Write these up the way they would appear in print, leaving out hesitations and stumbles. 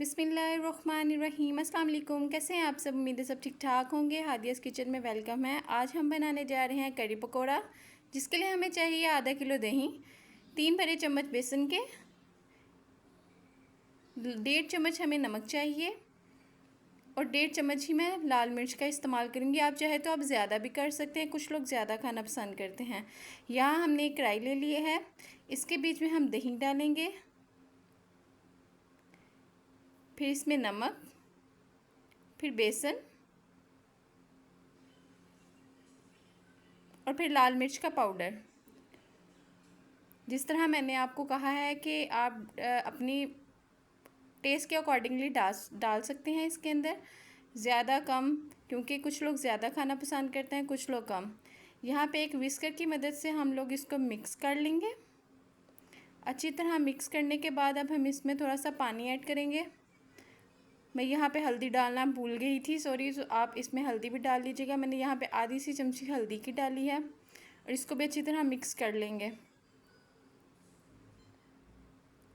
बिस्मिल्लाहिर्रहमानिर्रहीम। अस्सलाम वालेकुम। कैसे हैं आप सब? उम्मीद है सब ठीक ठाक होंगे। हादियास किचन में वेलकम है। आज हम बनाने जा रहे हैं करी पकोड़ा, जिसके लिए हमें चाहिए आधा किलो दही, 3 बड़े चम्मच बेसन के, 1.5 चम्मच हमें नमक चाहिए और 1.5 चम्मच ही मैं लाल मिर्च का इस्तेमाल करूँगी। आप चाहे तो आप ज़्यादा भी कर सकते हैं, कुछ लोग ज़्यादा खाना पसंद करते हैं। यहाँ हमने एक कढ़ाई ले ली है, इसके बीच में हम दही डालेंगे, फिर इसमें नमक, फिर बेसन और फिर लाल मिर्च का पाउडर। जिस तरह मैंने आपको कहा है कि आप अपनी टेस्ट के अकॉर्डिंगली डाल सकते हैं इसके अंदर, ज़्यादा कम, क्योंकि कुछ लोग ज़्यादा खाना पसंद करते हैं, कुछ लोग कम। यहाँ पे एक विस्कर की मदद से हम लोग इसको मिक्स कर लेंगे। अच्छी तरह मिक्स करने के बाद अब हम इसमें थोड़ा सा पानी ऐड करेंगे। मैं यहाँ पे हल्दी डालना भूल गई थी, सॉरी, तो आप इसमें हल्दी भी डाल लीजिएगा। मैंने यहाँ पे आधी सी चमची हल्दी की डाली है और इसको भी अच्छी तरह मिक्स कर लेंगे।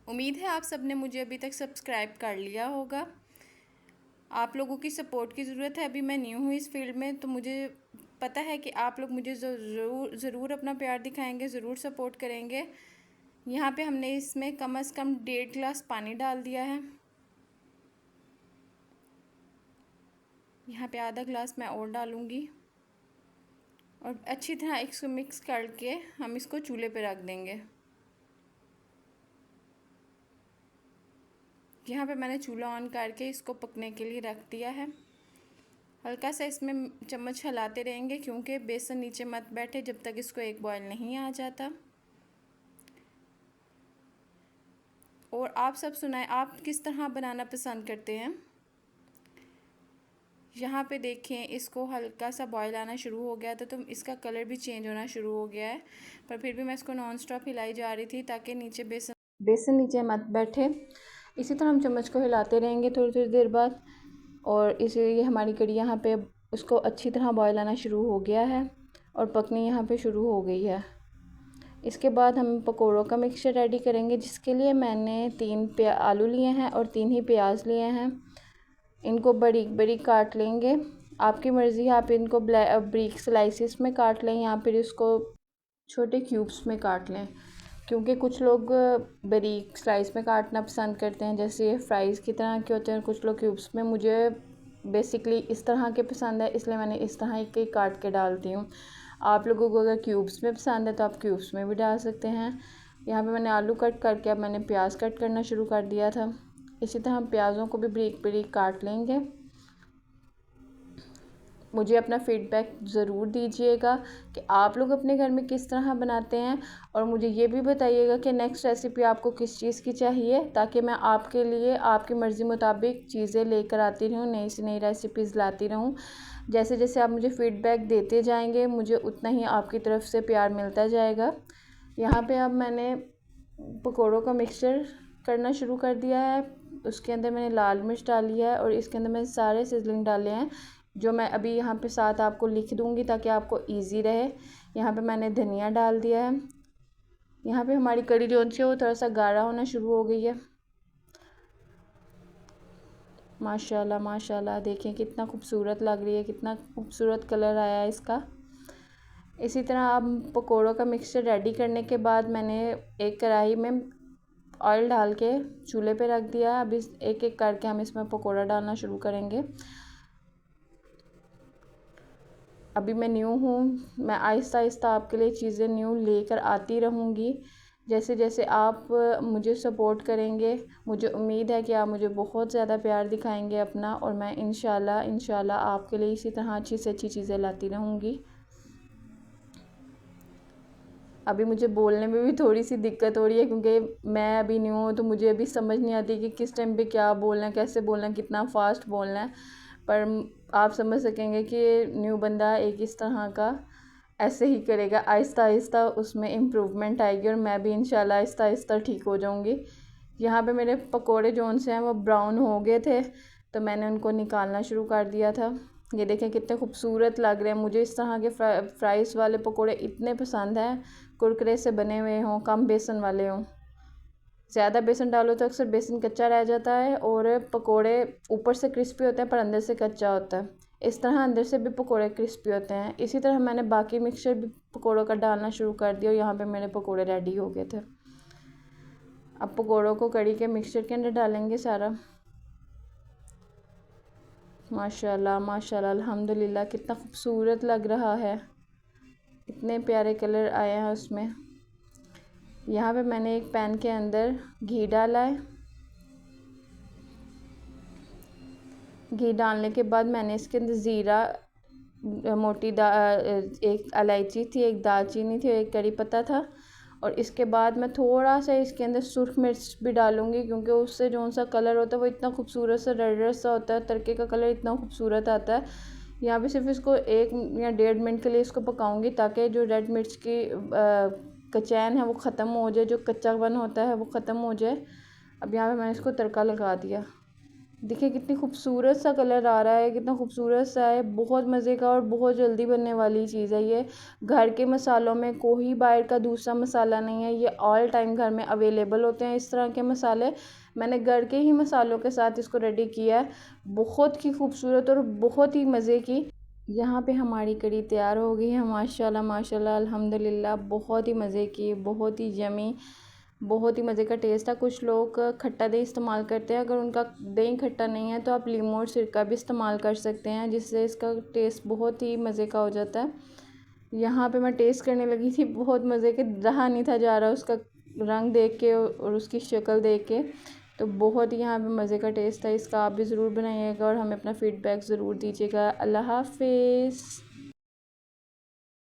उम्मीद है आप सब ने मुझे अभी तक सब्सक्राइब कर लिया होगा। आप लोगों की सपोर्ट की ज़रूरत है। अभी मैं न्यू हूँ इस फील्ड में, तो मुझे पता है कि आप लोग मुझे ज़रूर अपना प्यार दिखाएंगे, ज़रूर सपोर्ट करेंगे। यहाँ पे हमने इसमें कम से कम 1.5 गिलास पानी डाल दिया है। यहाँ पे आधा गिलास मैं और डालूँगी और अच्छी तरह इसको मिक्स करके हम इसको चूल्हे पे रख देंगे। यहाँ पे मैंने चूल्हा ऑन करके इसको पकने के लिए रख दिया है। हल्का सा इसमें चम्मच हिलाते रहेंगे, क्योंकि बेसन नीचे मत बैठे जब तक इसको एक बॉयल नहीं आ जाता। और आप सब सुनाएं, आप किस तरह बनाना पसंद करते हैं? यहाँ पे देखें, इसको हल्का सा बॉयल आना शुरू हो गया था, तो इसका कलर भी चेंज होना शुरू हो गया है, पर फिर भी मैं इसको नॉन स्टॉप हिलाई जा रही थी ताकि नीचे बेसन नीचे मत बैठे। इसी तरह हम चम्मच को हिलाते रहेंगे थोड़ी थोड़ी देर बाद। और ये हमारी कड़ी यहाँ पे उसको अच्छी तरह बॉयल आना शुरू हो गया है और पकनी यहाँ पे शुरू हो गई है। इसके बाद हम पकोड़ों का मिक्सचर रेडी करेंगे, जिसके लिए मैंने 3 आलू लिए हैं और 3 ही प्याज लिए हैं। इनको बरीक बरीक काट लेंगे। आपकी मर्ज़ी है, आप इनको ब्रीक स्लाइसिस में काट लें या फिर इसको छोटे क्यूब्स में काट लें, क्योंकि कुछ लोग बरीक स्लाइस में काटना पसंद करते हैं, जैसे ये फ्राइज़ की तरह के होते हैं। कुछ लोग क्यूब्स में, मुझे बेसिकली इस तरह के पसंद है, इसलिए मैंने इस तरह के काट के डालती हूँ। आप लोगों को अगर क्यूब्स में पसंद है तो आप क्यूब्स में भी डाल सकते हैं। यहाँ पे मैंने आलू कट करके अब मैंने प्याज कट करना शुरू कर दिया था। इसी तरह हम प्याज़ों को भी बारीक बारीक काट लेंगे। मुझे अपना फ़ीडबैक ज़रूर दीजिएगा कि आप लोग अपने घर में किस तरह बनाते हैं, और मुझे ये भी बताइएगा कि नेक्स्ट रेसिपी आपको किस चीज़ की चाहिए, ताकि मैं आपके लिए आपकी मर्ज़ी मुताबिक चीज़ें लेकर आती रहूँ, नई से नई रेसिपीज़ लाती रहूँ। जैसे जैसे आप मुझे फ़ीडबैक देते जाएंगे, मुझे उतना ही आपकी तरफ से प्यार मिलता जाएगा। यहाँ पे अब मैंने पकौड़ों का मिक्सचर करना शुरू कर दिया है। उसके अंदर मैंने लाल मिर्च डाली है और इसके अंदर मैंने सारे सिजलिंग डाले हैं, जो मैं अभी यहाँ पे साथ आपको लिख दूँगी ताकि आपको इजी रहे। यहाँ पे मैंने धनिया डाल दिया है। यहाँ पे हमारी कड़ी जो है वो थोड़ा सा गाढ़ा होना शुरू हो गई है। माशाल्लाह माशाल्लाह, देखें कितना खूबसूरत लग रही है, कितना खूबसूरत कलर आया है इसका। इसी तरह अब पकोड़ों का मिक्सचर रेडी करने के बाद मैंने एक कढ़ाई में ऑयल डाल के चूल्हे पे रख दिया। अब इस एक एक करके हम इसमें पकोड़ा डालना शुरू करेंगे। अभी मैं न्यू हूँ, मैं आहिस्ता आहिस्ता आपके लिए चीज़ें न्यू लेकर आती रहूँगी। जैसे जैसे आप मुझे सपोर्ट करेंगे, मुझे उम्मीद है कि आप मुझे बहुत ज़्यादा प्यार दिखाएंगे अपना, और मैं इंशाल्लाह आपके लिए इसी तरह अच्छी से अच्छी चीज़ें लाती रहूँगी। अभी मुझे बोलने में भी थोड़ी सी दिक्कत हो रही है, क्योंकि मैं अभी न्यू हूँ, तो मुझे अभी समझ नहीं आती कि किस टाइम पे क्या बोलना है, कैसे बोलना है, कितना फ़ास्ट बोलना है। पर आप समझ सकेंगे कि न्यू बंदा एक इस तरह का ऐसे ही करेगा, आहिस्ता आहिस्ता उसमें इम्प्रूवमेंट आएगी और मैं भी इंशाल्लाह आहिस्ता आहिस्ता ठीक हो जाऊँगी। यहाँ पे मेरे पकोड़े जो से हैं वो ब्राउन हो गए थे, तो मैंने उनको निकालना शुरू कर दिया था। ये देखें कितने खूबसूरत लग रहे हैं। मुझे इस तरह के फ्राइज़ वाले पकोड़े इतने पसंद हैं, कुरकुरे से बने हुए हों, कम बेसन वाले हों। ज़्यादा बेसन डालो तो अक्सर बेसन कच्चा रह जाता है और पकोड़े ऊपर से क्रिस्पी होते हैं पर अंदर से कच्चा होता है। इस तरह अंदर से भी पकोड़े क्रिस्पी होते हैं। इसी तरह मैंने बाकी मिक्सचर भी पकोड़ों का डालना शुरू कर दिया और यहाँ पे मेरे पकोड़े रेडी हो गए थे। अब पकोड़ों को कड़ी के मिक्सचर के अंदर डालेंगे सारा। माशाल्लाह माशाल्लाह अल्हम्दुलिल्लाह, कितना खूबसूरत लग रहा है, इतने प्यारे कलर आए हैं उसमें। यहाँ पे मैंने एक पैन के अंदर घी डाला है। घी डालने के बाद मैंने इसके अंदर ज़ीरा, मोटी एक इलायची थी, एक दालचीनी थी, एक कड़ी पत्ता था और इसके बाद मैं थोड़ा सा इसके अंदर सुर्ख मिर्च भी डालूँगी क्योंकि उससे जो सा कलर होता है वो इतना खूबसूरत सा रेड रेड सा होता है। तड़के का कलर इतना खूबसूरत आता है। यहाँ पे सिर्फ इसको 1 या 1.5 मिनट के लिए इसको पकाऊंगी ताकि जो रेड मिर्च की कचैन है वो ख़त्म हो जाए, जो कच्चापन होता है वो ख़त्म हो जाए। अब यहाँ पे मैंने इसको तड़का लगा दिया। देखिए कितनी खूबसूरत सा कलर आ रहा है, कितना खूबसूरत सा है। बहुत मज़े का और बहुत जल्दी बनने वाली चीज़ है ये। घर के मसालों में कोई बाहर का दूसरा मसाला नहीं है, ये ऑल टाइम घर में अवेलेबल होते हैं इस तरह के मसाले। मैंने घर के ही मसालों के साथ इसको रेडी किया है। बहुत ही खूबसूरत और बहुत ही मज़े की। यहाँ पे हमारी कड़ी तैयार हो गई है। माशाल्लाह माशाल्लाह अल्हम्दुलिल्लाह, बहुत ही मज़े की, बहुत ही यमी, बहुत ही मज़े का टेस्ट है। कुछ लोग खट्टा दही इस्तेमाल करते हैं, अगर उनका दही खट्टा नहीं है तो आप लीमू और सिरका भी इस्तेमाल कर सकते हैं, जिससे इसका टेस्ट बहुत ही मज़े का हो जाता है। यहाँ पे मैं टेस्ट करने लगी थी, बहुत मज़े के, रहा नहीं था जा रहा उसका रंग देख के और उसकी शक्ल देख के। तो बहुत ही यहाँ पे मज़े का टेस्ट है इसका। आप भी ज़रूर बनाइएगा और हमें अपना फ़ीडबैक ज़रूर दीजिएगा। अल्लाह हाफ़िज़।